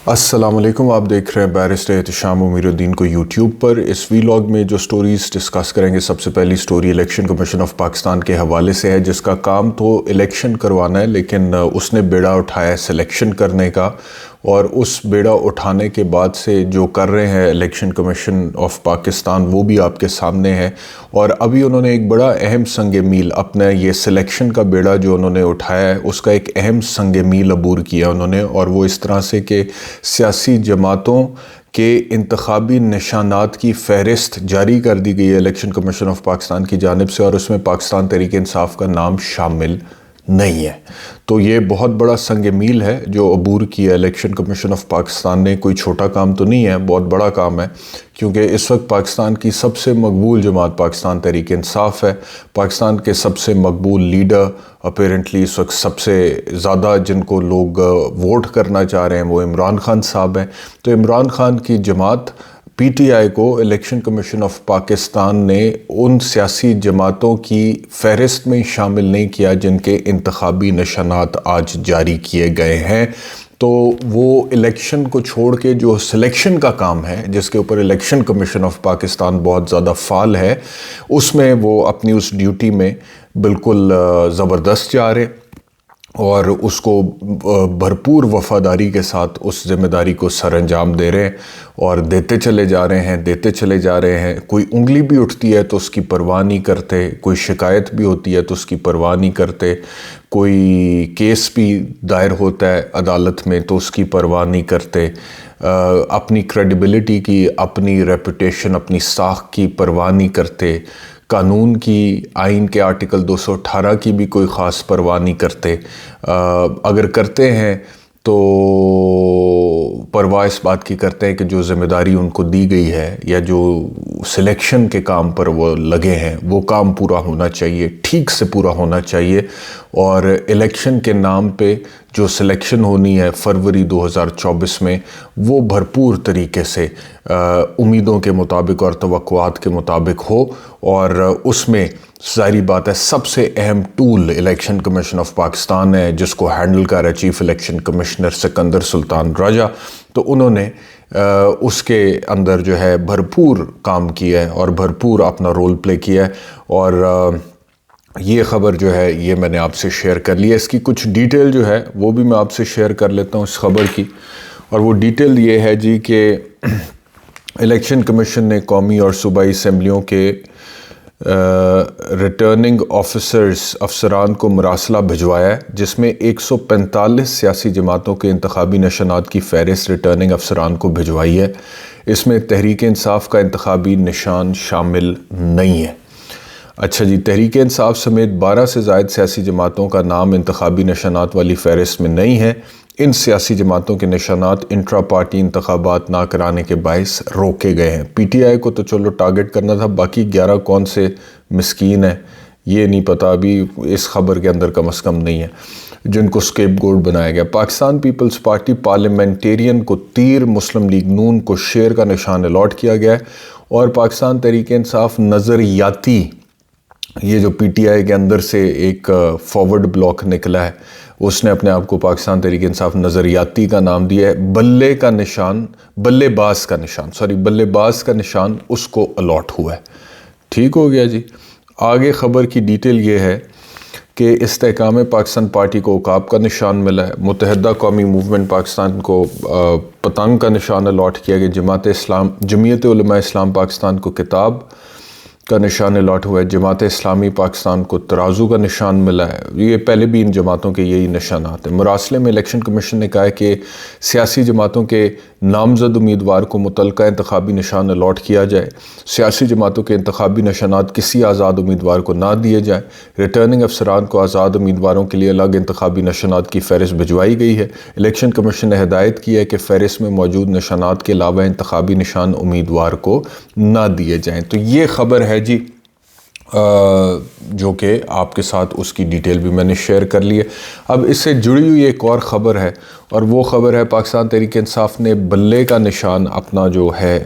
السلام علیکم، آپ دیکھ رہے ہیں بیرسٹر احتشام امیر الدین کو یوٹیوب پر۔ اس ویلاگ میں جو سٹوریز ڈسکس کریں گے، سب سے پہلی story election commission of Pakistan کے حوالے سے ہے، جس کا کام تو الیکشن کروانا ہے، لیکن اس نے بیڑا اٹھایا ہے سلیکشن کرنے کا، اور اس بیڑا اٹھانے کے بعد سے جو کر رہے ہیں الیکشن کمیشن آف پاکستان وہ بھی آپ کے سامنے ہے۔ اور ابھی انہوں نے ایک بڑا اہم سنگ میل اپنا یہ سلیکشن کا بیڑا جو انہوں نے اٹھایا ہے، اس کا ایک اہم سنگ میل عبور کیا انہوں نے، اور وہ اس طرح سے کہ سیاسی جماعتوں کے انتخابی نشانات کی فہرست جاری کر دی گئی ہے الیکشن کمیشن آف پاکستان کی جانب سے، اور اس میں پاکستان تحریک انصاف کا نام شامل نہیں ہے۔ تو یہ بہت بڑا سنگ میل ہے جو عبور کیا الیکشن کمیشن آف پاکستان نے۔ کوئی چھوٹا کام تو نہیں ہے، بہت بڑا کام ہے، کیونکہ اس وقت پاکستان کی سب سے مقبول جماعت پاکستان تحریک انصاف ہے۔ پاکستان کے سب سے مقبول لیڈر اپیرنٹلی اس وقت سب سے زیادہ جن کو لوگ ووٹ کرنا چاہ رہے ہیں وہ عمران خان صاحب ہیں۔ تو عمران خان کی جماعت پی ٹی آئی کو الیکشن کمیشن آف پاکستان نے ان سیاسی جماعتوں کی فہرست میں شامل نہیں کیا جن کے انتخابی نشانات آج جاری کیے گئے ہیں۔ تو وہ الیکشن کو چھوڑ کے جو سلیکشن کا کام ہے، جس کے اوپر الیکشن کمیشن آف پاکستان بہت زیادہ فعال ہے، اس میں وہ اپنی اس ڈیوٹی میں بالکل زبردست جا رہے اور اس کو بھرپور وفاداری کے ساتھ اس ذمہ داری کو سر انجام دے رہے ہیں، اور دیتے چلے جا رہے ہیں۔ کوئی انگلی بھی اٹھتی ہے تو اس کی پرواہ نہیں کرتے، کوئی شکایت بھی ہوتی ہے تو اس کی پرواہ نہیں کرتے، کوئی کیس بھی دائر ہوتا ہے عدالت میں تو اس کی پرواہ نہیں کرتے، اپنی کریڈیبلٹی کی، اپنی ریپوٹیشن، اپنی ساکھ کی پرواہ نہیں کرتے، قانون کی، آئین کے آرٹیکل 218 کی بھی کوئی خاص پرواہ نہیں کرتے۔ اگر کرتے ہیں تو پرواہ اس بات کی کرتے ہیں کہ جو ذمہ داری ان کو دی گئی ہے یا جو سلیکشن کے کام پر وہ لگے ہیں وہ کام پورا ہونا چاہیے، ٹھیک سے پورا ہونا چاہیے، اور الیکشن کے نام پہ جو سلیکشن ہونی ہے فروری 2024 میں وہ بھرپور طریقے سے امیدوں کے مطابق اور توقعات کے مطابق ہو۔ اور اس میں ظاہری بات ہے سب سے اہم tool election commission of Pakistan ہے، جس کو ہینڈل کر رہا ہے chief election commissioner Sikandar Sultan Raja. تو انہوں نے اس کے اندر جو ہے بھرپور کام کیا ہے اور بھرپور اپنا رول پلے کیا ہے، اور یہ خبر جو ہے یہ میں نے آپ سے شیئر کر لی ہے۔ اس کی کچھ ڈیٹیل جو ہے وہ بھی میں آپ سے شیئر کر لیتا ہوں اس خبر کی، اور وہ ڈیٹیل یہ ہے جی کہ الیکشن کمیشن نے قومی اور صوبائی اسمبلیوں کے ریٹرننگ افسران کو مراسلہ بھجوایا ہے، جس میں 145 سیاسی جماعتوں کے انتخابی نشانات کی فہرست ریٹرننگ افسران کو بھجوائی ہے۔ اس میں تحریک انصاف کا انتخابی نشان شامل نہیں ہے۔ اچھا جی، تحریک انصاف سمیت 12 سے زائد سیاسی جماعتوں کا نام انتخابی نشانات والی فہرست میں نہیں ہے۔ ان سیاسی جماعتوں کے نشانات انٹرا پارٹی انتخابات نہ کرانے کے باعث روکے گئے ہیں۔ پی ٹی آئی کو تو چلو ٹارگٹ کرنا تھا، باقی 11 کون سے مسکین ہیں یہ نہیں پتا، ابھی اس خبر کے اندر کم از کم نہیں ہے، جن کو اسکیپ گورڈ بنایا گیا۔ پاکستان پیپلز پارٹی پارلیمنٹیرین کو تیر، مسلم لیگ نون کو شیر کا نشان الاٹ کیا گیا ہے، اور پاکستان تحریک انصاف نظریاتی، یہ جو پی ٹی آئی کے اندر سے ایک فارورڈ بلاک نکلا ہے، اس نے اپنے آپ کو پاکستان تحریک انصاف نظریاتی کا نام دیا ہے۔ بلے باز کا نشان اس کو الاٹ ہوا ہے۔ ٹھیک ہو گیا جی۔ آگے خبر کی ڈیٹیل یہ ہے کہ استحکام پاکستان پارٹی کو عقاب کا نشان ملا ہے۔ متحدہ قومی موومنٹ پاکستان کو پتنگ کا نشان الاٹ کیا گیا۔ جمعیت علماء اسلام پاکستان کو کتاب کا نشان الاٹ ہوا ہے۔ جماعت اسلامی پاکستان کو ترازو کا نشان ملا ہے۔ یہ پہلے بھی ان جماعتوں کے یہی نشانات ہیں۔ مراسلے میں الیکشن کمیشن نے کہا ہے کہ سیاسی جماعتوں کے نامزد امیدوار کو متعلقہ انتخابی نشان الاٹ کیا جائے۔ سیاسی جماعتوں کے انتخابی نشانات کسی آزاد امیدوار کو نہ دیے جائیں۔ ریٹرننگ افسران کو آزاد امیدواروں کے لیے الگ انتخابی نشانات کی فہرست بھجوائی گئی ہے۔ الیکشن کمیشن نے ہدایت کی ہے کہ فہرست میں موجود نشانات کے علاوہ انتخابی نشان امیدوار کو نہ دیے جائیں۔ تو یہ خبر ہے جی، جو کہ آپ کے ساتھ اس کی ڈیٹیل بھی میں نے شیئر کر لی ہے۔ اب اس سے جڑی ہوئی ایک اور خبر ہے، اور وہ خبر ہے پاکستان تحریک انصاف نے بلے کا نشان اپنا جو ہے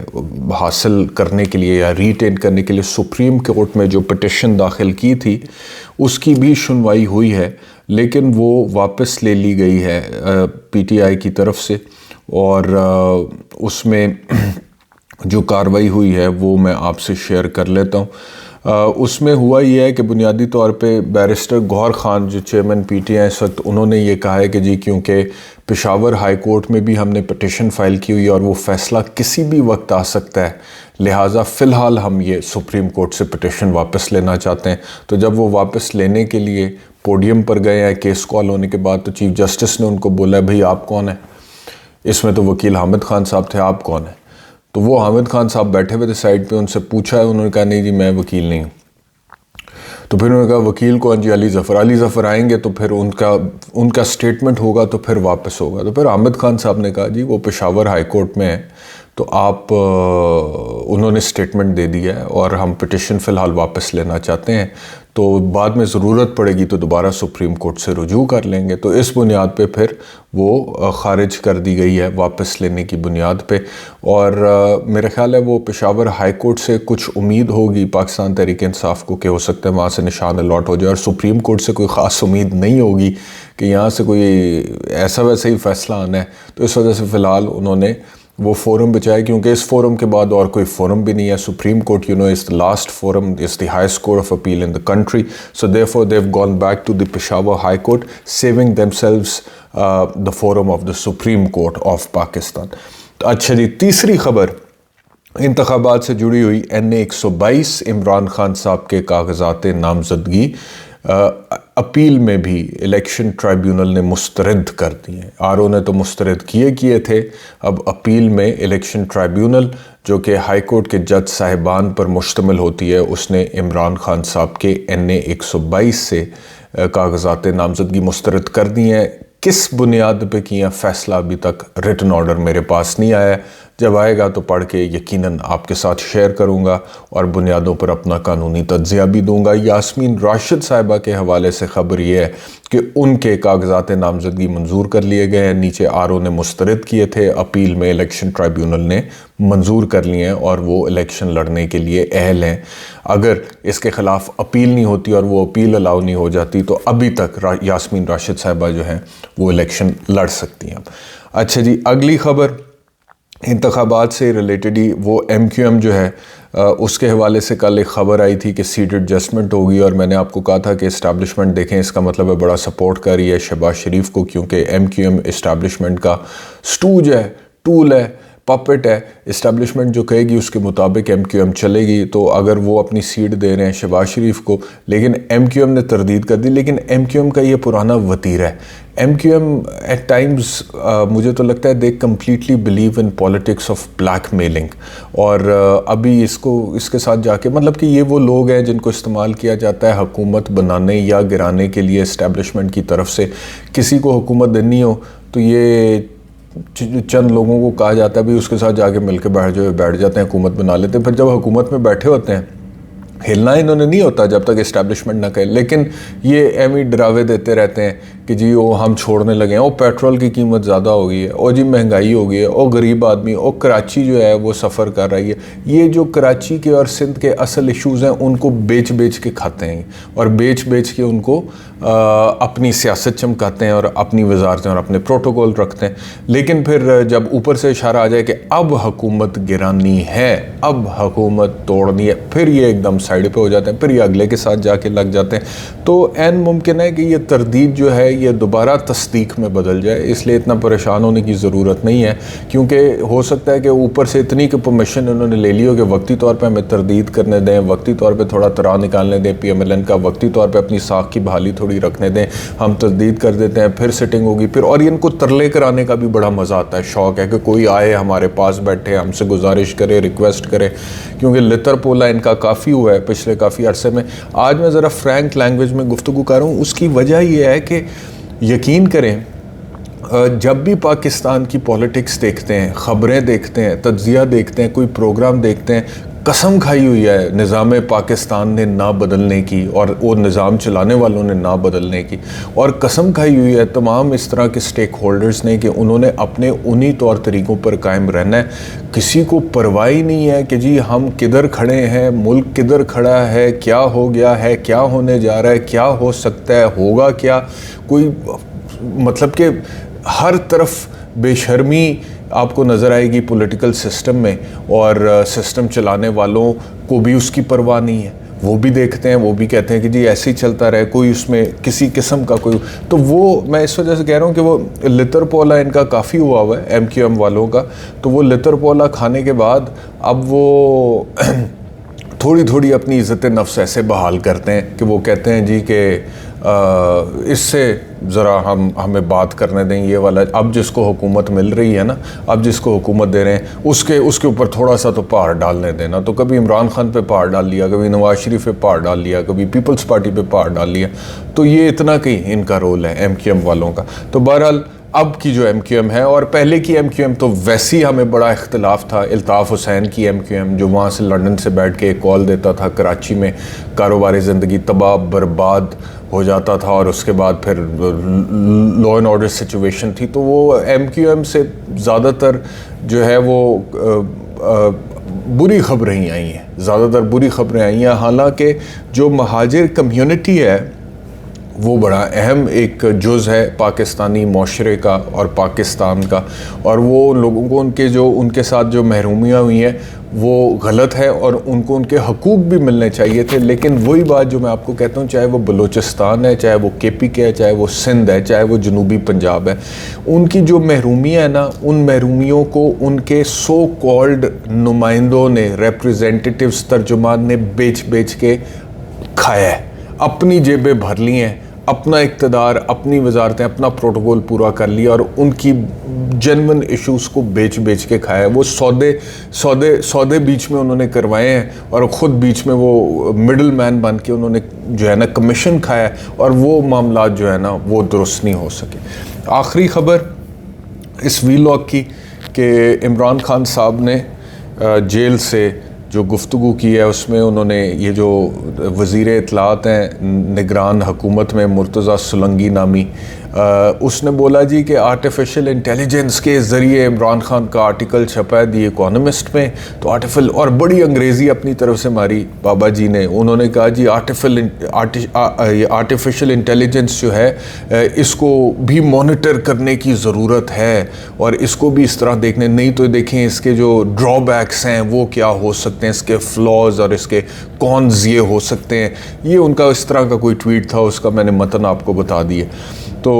حاصل کرنے کے لیے یا ریٹین کرنے کے لیے سپریم کورٹ میں جو پٹیشن داخل کی تھی اس کی بھی سنوائی ہوئی ہے، لیکن وہ واپس لے لی گئی ہے پی ٹی آئی کی طرف سے، اور اس میں جو کاروائی ہوئی ہے وہ میں آپ سے شیئر کر لیتا ہوں۔ اس میں ہوا یہ ہے کہ بنیادی طور پہ بیرسٹر گوہر خان جو چیئرمین پی ٹی آئی اس وقت، انہوں نے یہ کہا ہے کہ جی کیونکہ پشاور ہائی کورٹ میں بھی ہم نے پٹیشن فائل کی ہوئی ہے اور وہ فیصلہ کسی بھی وقت آ سکتا ہے، لہٰذا فی الحال ہم یہ سپریم کورٹ سے پٹیشن واپس لینا چاہتے ہیں۔ تو جب وہ واپس لینے کے لیے پوڈیم پر گئے ہیں کیس کال ہونے کے بعد، تو چیف جسٹس نے ان کو بولا ہے بھئی آپ کون ہیں؟ اس میں تو وکیل حامد خان صاحب تھے، آپ کون ہیں؟ تو وہ حامد خان صاحب بیٹھے ہوئے تھے سائڈ پہ، ان سے پوچھا ہے، انہوں نے کہا نہیں جی میں وکیل نہیں ہوں۔ تو پھر انہوں نے کہا وکیل کون؟ جی علی ظفر آئیں گے تو پھر ان کا سٹیٹمنٹ ہوگا تو پھر واپس ہوگا۔ تو پھر حامد خان صاحب نے کہا جی وہ پشاور ہائی کورٹ میں ہیں، تو انہوں نے سٹیٹمنٹ دے دیا ہے اور ہم پٹیشن فی الحال واپس لینا چاہتے ہیں، تو بعد میں ضرورت پڑے گی تو دوبارہ سپریم کورٹ سے رجوع کر لیں گے۔ تو اس بنیاد پہ پھر وہ خارج کر دی گئی ہے واپس لینے کی بنیاد پہ، اور میرا خیال ہے وہ پشاور ہائی کورٹ سے کچھ امید ہوگی پاکستان تحریک انصاف کو کہ ہو سکتا ہے وہاں سے نشان الاٹ ہو جائے، اور سپریم کورٹ سے کوئی خاص امید نہیں ہوگی کہ یہاں سے کوئی ایسا ویسا ہی فیصلہ آنا ہے۔ تو اس وجہ سے فی الحال انہوں نے وہ فورم بچائے، کیونکہ اس فورم کے بعد اور کوئی فورم بھی نہیں ہے۔ Supreme court is the last forum, is the highest court of appeal in the country, so therefore they've gone back to the Peshawar High Court, saving themselves the forum of the Supreme Court of Pakistan۔ اچھا جی، تیسری خبر انتخابات سے جڑی ہوئی، NA-122 Imran Khan صاحب کے کاغذات نامزدگی اپیل میں بھی الیکشن ٹرائیبیونل نے مسترد کر دی ہیں۔ RO نے تو مسترد کیے تھے، اب اپیل میں الیکشن ٹرائیبیونل جو کہ ہائی کورٹ کے جج صاحبان پر مشتمل ہوتی ہے، اس نے عمران خان صاحب کے NA-122 سے کاغذات نامزدگی مسترد کر دی ہیں۔ کس بنیاد پہ کیا فیصلہ ابھی تک ریٹن آرڈر میرے پاس نہیں آیا ہے، جب آئے گا تو پڑھ کے یقیناً آپ کے ساتھ شیئر کروں گا اور بنیادوں پر اپنا قانونی تجزیہ بھی دوں گا۔ یاسمین راشد صاحبہ کے حوالے سے خبر یہ ہے کہ ان کے کاغذات نامزدگی منظور کر لیے گئے ہیں، نیچے RO نے مسترد کیے تھے، اپیل میں الیکشن ٹرائیبیونل نے منظور کر لیے ہیں اور وہ الیکشن لڑنے کے لیے اہل ہیں۔ اگر اس کے خلاف اپیل نہیں ہوتی اور وہ اپیل الاؤ نہیں ہو جاتی تو ابھی تک یاسمین راشد صاحبہ جو ہیں وہ الیکشن لڑ سکتی ہیں۔ اچھا جی، اگلی خبر انتخابات سے ریلیٹڈ ہی، وہ MQM جو ہے اس کے حوالے سے کل ایک خبر آئی تھی کہ سیٹ ایڈجسٹمنٹ ہوگی، اور میں نے آپ کو کہا تھا کہ اسٹیبلشمنٹ دیکھیں، اس کا مطلب ہے بڑا سپورٹ کر رہی ہے شہباز شریف کو، کیونکہ MQM اسٹیبلشمنٹ کا سٹوج ہے، ٹول ہے، پپٹ ہے۔ اسٹیبلشمنٹ جو کہے گی اس کے مطابق MQM چلے گی، تو اگر وہ اپنی سیٹ دے رہے ہیں شہباز شریف کو، لیکن MQM نے تردید کر دی، لیکن MQM کا یہ پرانا وتیرہ ہے۔ MQM ایٹ ٹائمز مجھے تو لگتا ہے they completely believe in politics of black mailing, اور ابھی اس کے ساتھ جا کے مطلب کہ یہ وہ لوگ ہیں جن کو استعمال کیا جاتا ہے حکومت بنانے یا گرانے کے لیے اسٹیبلشمنٹ کی طرف سے۔ کسی کو حکومت دینی ہو تو یہ چند لوگوں کو کہا جاتا ہے بھی اس کے ساتھ جا کے مل کے بیٹھ جاتے ہیں، حکومت بنا لیتے ہیں، پھر جب حکومت میں بیٹھے ہوتے ہیں ہلنا انہوں نے نہیں ہوتا جب تک اسٹیبلشمنٹ نہ کہے، لیکن یہ ایویں ڈراوے دیتے رہتے ہیں کہ جی وہ ہم چھوڑنے لگے ہیں، پیٹرول کی قیمت زیادہ ہو گئی ہے، جی مہنگائی ہو گئی ہے، غریب آدمی، کراچی جو ہے وہ سفر کر رہی ہے۔ یہ جو کراچی کے اور سندھ کے اصل ایشوز ہیں ان کو بیچ کے کھاتے ہیں، اور بیچ کے ان کو اپنی سیاست چمکاتے ہیں اور اپنی وزارتیں اور اپنے پروٹوکول رکھتے ہیں، لیکن پھر جب اوپر سے اشارہ آ جائے کہ اب حکومت گرانی ہے، اب حکومت توڑنی ہے، پھر یہ ایک دم سائڈ پہ ہو جاتے ہیں، پھر یہ اگلے کے ساتھ جا کے لگ جاتے ہیں۔ تو عین ممکن ہے کہ یہ تردید جو ہے یہ دوبارہ تصدیق میں بدل جائے، اس لیے اتنا پریشان ہونے کی ضرورت نہیں ہے، کیونکہ ہو سکتا ہے کہ اوپر سے اتنی کہ پرمیشن انہوں نے لے لی ہو کہ وقتی طور پہ ہمیں تردید کرنے دیں، وقتی طور پہ تھوڑا ترا نکالنے دیں PMLN کا، وقتی طور پہ اپنی ساکھ کی بحالی تھوڑی رکھنے دیں، ہم تردید کر دیتے ہیں، پھر سٹنگ ہوگی، پھر اور ان کو ترلے کرانے کا بھی بڑا مزہ آتا ہے، شوق ہے کہ کوئی آئے ہمارے پاس بیٹھے ہم سے گزارش کرے، ریکویسٹ کرے، کیونکہ لتر پولا ان کا کافی ہوا ہے پچھلے کافی عرصے میں۔ آج میں ذرا فرینک لینگویج میں گفتگو کر رہا ہوں، اس کی وجہ یہ ہے کہ یقین کریں جب بھی پاکستان کی پولیٹکس دیکھتے ہیں، خبریں دیکھتے ہیں، تجزیہ دیکھتے ہیں، کوئی پروگرام دیکھتے ہیں، قسم کھائی ہوئی ہے نظام پاکستان نے نہ بدلنے کی اور وہ نظام چلانے والوں نے نہ بدلنے کی، اور قسم کھائی ہوئی ہے تمام اس طرح کے سٹیک ہولڈرز نے کہ انہوں نے اپنے انہی طور طریقوں پر قائم رہنا ہے۔ کسی کو پرواہ نہیں ہے کہ جی ہم کدھر کھڑے ہیں، ملک کدھر کھڑا ہے، کیا ہو گیا ہے، کیا ہونے جا رہا ہے، کیا ہو سکتا ہے، ہوگا کیا، کوئی مطلب کہ ہر طرف بے شرمی آپ کو نظر آئے گی پولیٹیکل سسٹم میں، اور سسٹم چلانے والوں کو بھی اس کی پرواہ نہیں ہے، وہ بھی دیکھتے ہیں، وہ بھی کہتے ہیں کہ جی ایسے ہی چلتا رہے، کوئی اس میں کسی قسم کا کوئی. تو وہ میں اس وجہ سے کہہ رہا ہوں کہ وہ لتر پولا ان کا کافی ہوا ہے ایم کیو ایم والوں کا. تو وہ لتر پولا کھانے کے بعد اب وہ تھوڑی تھوڑی اپنی عزت نفس ایسے بحال کرتے ہیں کہ وہ کہتے ہیں جی کہ اس سے ذرا ہمیں بات کرنے دیں، یہ والا اب جس کو حکومت مل رہی ہے نا، اب جس کو حکومت دے رہے ہیں اس کے اوپر تھوڑا سا تو پہاڑ ڈالنے دینا. تو کبھی عمران خان پہ پہاڑ ڈال لیا، کبھی نواز شریف پہ پہاڑ ڈال لیا، کبھی پیپلز پارٹی پہ پہاڑ ڈال لیا. تو یہ اتنا کہ ان کا رول ہے ایم کیو ایم والوں کا. تو بہرحال اب کی جو ایم کیو ایم ہے اور پہلے کی ایم کیو ایم تو ویسی ہمیں بڑا اختلاف تھا. الطاف حسین کی ایم کیو ایم جو وہاں سے لنڈن سے بیٹھ کے ایک کال دیتا تھا، کراچی میں کاروباری زندگی تباہ برباد ہو جاتا تھا، اور اس کے بعد پھر لا اینڈ آرڈر سچویشن تھی. تو وہ ایم کیو ایم سے زیادہ تر جو ہے وہ بری خبریں ہی آئی ہیں، زیادہ تر بری خبریں آئی ہیں. حالانکہ جو مہاجر کمیونٹی ہے وہ بڑا اہم ایک جز ہے پاکستانی معاشرے کا اور پاکستان کا، اور وہ لوگوں کو ان کے ساتھ جو محرومیاں ہوئی ہیں وہ غلط ہے، اور ان کو ان کے حقوق بھی ملنے چاہیے تھے. لیکن وہی بات جو میں آپ کو کہتا ہوں، چاہے وہ بلوچستان ہے، چاہے وہ کے پی کے ہے، چاہے وہ سندھ ہے، چاہے وہ جنوبی پنجاب ہے، ان کی جو محرومیاں ہیں نا، ان محرومیوں کو ان کے سو کالڈ نمائندوں نے، ریپریزنٹیٹیوز، ترجمان نے بیچ کے کھایا ہے، اپنی جیبیں بھر لی ہیں، اپنا اقتدار، اپنی وزارتیں، اپنا پروٹوکول پورا کر لیا، اور ان کی جنون ایشوز کو بیچ کے کھایا ہے. وہ سودے بیچ میں انہوں نے کروائے ہیں، اور خود بیچ میں وہ مڈل مین بن کے انہوں نے جو ہے نا کمیشن کھایا ہے، اور وہ معاملات جو ہے نا وہ درست نہیں ہو سکے. آخری خبر اس وی لاگ کی کہ عمران خان صاحب نے جیل سے جو گفتگو کی ہے اس میں انہوں نے یہ جو وزیر اطلاعات ہیں نگران حکومت میں مرتضیٰ سلنگی نامی، اس نے بولا جی کہ آرٹیفیشل انٹیلیجنس کے ذریعے عمران خان کا آرٹیکل چھپا ہے دی اکانومسٹ میں. تو اور بڑی انگریزی اپنی طرف سے ماری بابا جی نے. انہوں نے کہا جی آرٹیفیشل انٹیلیجنس جو ہے اس کو بھی مانیٹر کرنے کی ضرورت ہے، اور اس کو بھی اس طرح دیکھنے، نہیں تو دیکھیں اس کے جو ڈرا بیکس ہیں وہ کیا ہو سکتے ہیں، اس کے فلاز اور اس کے کونز یہ ہو سکتے ہیں. یہ ان کا اس طرح کا کوئی ٹویٹ تھا، اس کا میں نے متن آپ کو بتا دیے. تو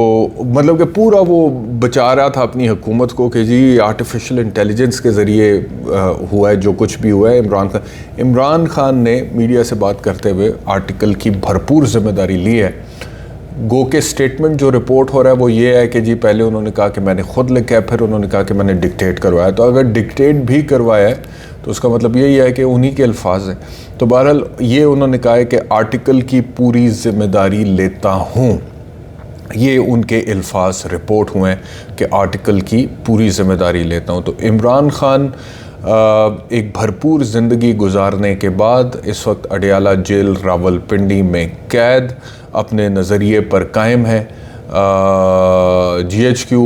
مطلب کہ پورا وہ بچا رہا تھا اپنی حکومت کو کہ جی آرٹیفیشل انٹیلیجنس کے ذریعے ہوا ہے جو کچھ بھی ہوا ہے. عمران خان نے میڈیا سے بات کرتے ہوئے آرٹیکل کی بھرپور ذمہ داری لی ہے. گو کے سٹیٹمنٹ جو رپورٹ ہو رہا ہے وہ یہ ہے کہ جی پہلے انہوں نے کہا کہ میں نے خود لکھا ہے، پھر انہوں نے کہا کہ میں نے ڈکٹیٹ کروایا. تو اگر ڈکٹیٹ بھی کروایا ہے تو اس کا مطلب یہی ہے کہ انہی کے الفاظ ہیں. تو بہرحال یہ انہوں نے کہا ہے کہ آرٹیکل کی پوری ذمہ داری لیتا ہوں. یہ ان کے الفاظ رپورٹ ہوئے ہیں کہ آرٹیکل کی پوری ذمہ داری لیتا ہوں. تو عمران خان ایک بھرپور زندگی گزارنے کے بعد اس وقت اڈیالہ جیل راولپنڈی میں قید، اپنے نظریے پر قائم ہے. GHQ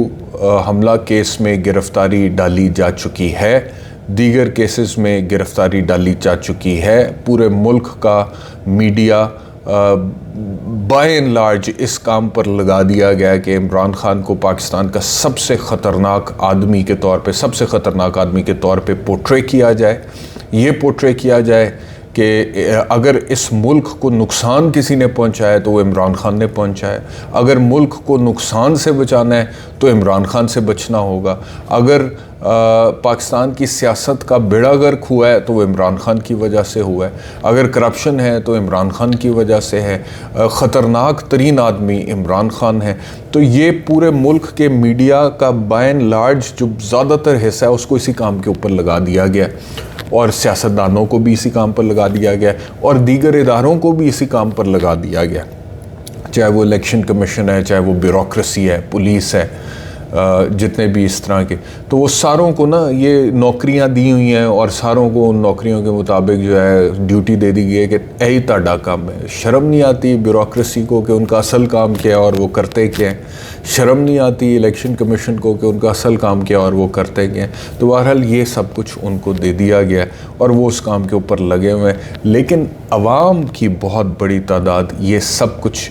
حملہ کیس میں گرفتاری ڈالی جا چکی ہے، دیگر کیسز میں گرفتاری ڈالی جا چکی ہے. پورے ملک کا میڈیا بائی اینڈ لارج اس کام پر لگا دیا گیا کہ عمران خان کو پاکستان کا سب سے خطرناک آدمی کے طور پہ پورٹرے کیا جائے. یہ پورٹرے کیا جائے کہ اگر اس ملک کو نقصان کسی نے پہنچایا ہے تو وہ عمران خان نے پہنچایا ہے. اگر ملک کو نقصان سے بچانا ہے تو عمران خان سے بچنا ہوگا. اگر پاکستان کی سیاست کا بیڑا غرق ہوا ہے تو وہ عمران خان کی وجہ سے ہوا ہے. اگر کرپشن ہے تو عمران خان کی وجہ سے ہے. خطرناک ترین آدمی عمران خان ہے. تو یہ پورے ملک کے میڈیا کا بائی اینڈ لارج جو زیادہ تر حصہ ہے اس کو اسی کام کے اوپر لگا دیا گیا، اور سیاستدانوں کو بھی اسی کام پر لگا دیا گیا، اور دیگر اداروں کو بھی اسی کام پر لگا دیا گیا، چاہے وہ الیکشن کمیشن ہے، چاہے وہ بیوروکریسی ہے، پولیس ہے، جتنے بھی اس طرح کے. تو وہ ساروں کو نا یہ نوکریاں دی ہوئی ہیں، اور ساروں کو ان نوکریوں کے مطابق جو ہے ڈیوٹی دے دی گئی ہے کہ یہی تہاڈا کام ہے. شرم نہیں آتی بیوروکریسی کو کہ ان کا اصل کام کیا ہے اور وہ کرتے کیا ہیں؟ شرم نہیں آتی الیکشن کمیشن کو کہ ان کا اصل کام کیا اور وہ کرتے کیا ہیں؟ تو بہرحال یہ سب کچھ ان کو دے دیا گیا اور وہ اس کام کے اوپر لگے ہوئے ہیں. لیکن عوام کی بہت بڑی تعداد یہ سب کچھ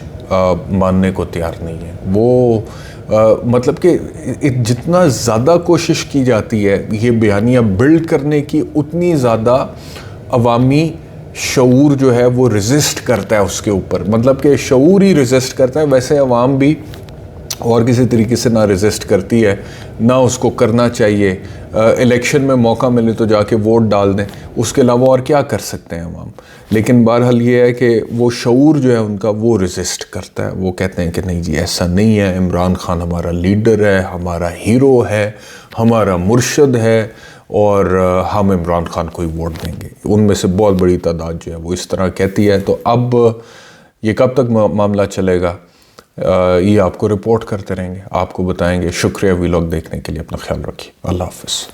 ماننے کو تیار نہیں ہے. وہ مطلب کہ جتنا زیادہ کوشش کی جاتی ہے یہ بیانیہ بلڈ کرنے کی، اتنی زیادہ عوامی شعور جو ہے وہ ریزسٹ کرتا ہے اس کے اوپر، مطلب کہ شعور ہی ریزسٹ کرتا ہے. ویسے عوام بھی اور کسی طریقے سے نہ ریزسٹ کرتی ہے، نہ اس کو کرنا چاہیے. الیکشن میں موقع ملے تو جا کے ووٹ ڈال دیں، اس کے علاوہ اور کیا کر سکتے ہیں عوام. لیکن بہرحال یہ ہے کہ وہ شعور جو ہے ان کا وہ ریزسٹ کرتا ہے. وہ کہتے ہیں کہ نہیں جی ایسا نہیں ہے، عمران خان ہمارا لیڈر ہے، ہمارا ہیرو ہے، ہمارا مرشد ہے، اور ہم عمران خان کو ہی ووٹ دیں گے. ان میں سے بہت بڑی تعداد جو ہے وہ اس طرح کہتی ہے. تو اب یہ کب تک معاملہ چلے گا یہ آپ کو رپورٹ کرتے رہیں گے، آپ کو بتائیں گے. شکریہ وی لاگ دیکھنے کے لیے، اپنا خیال رکھیے. اللہ حافظ.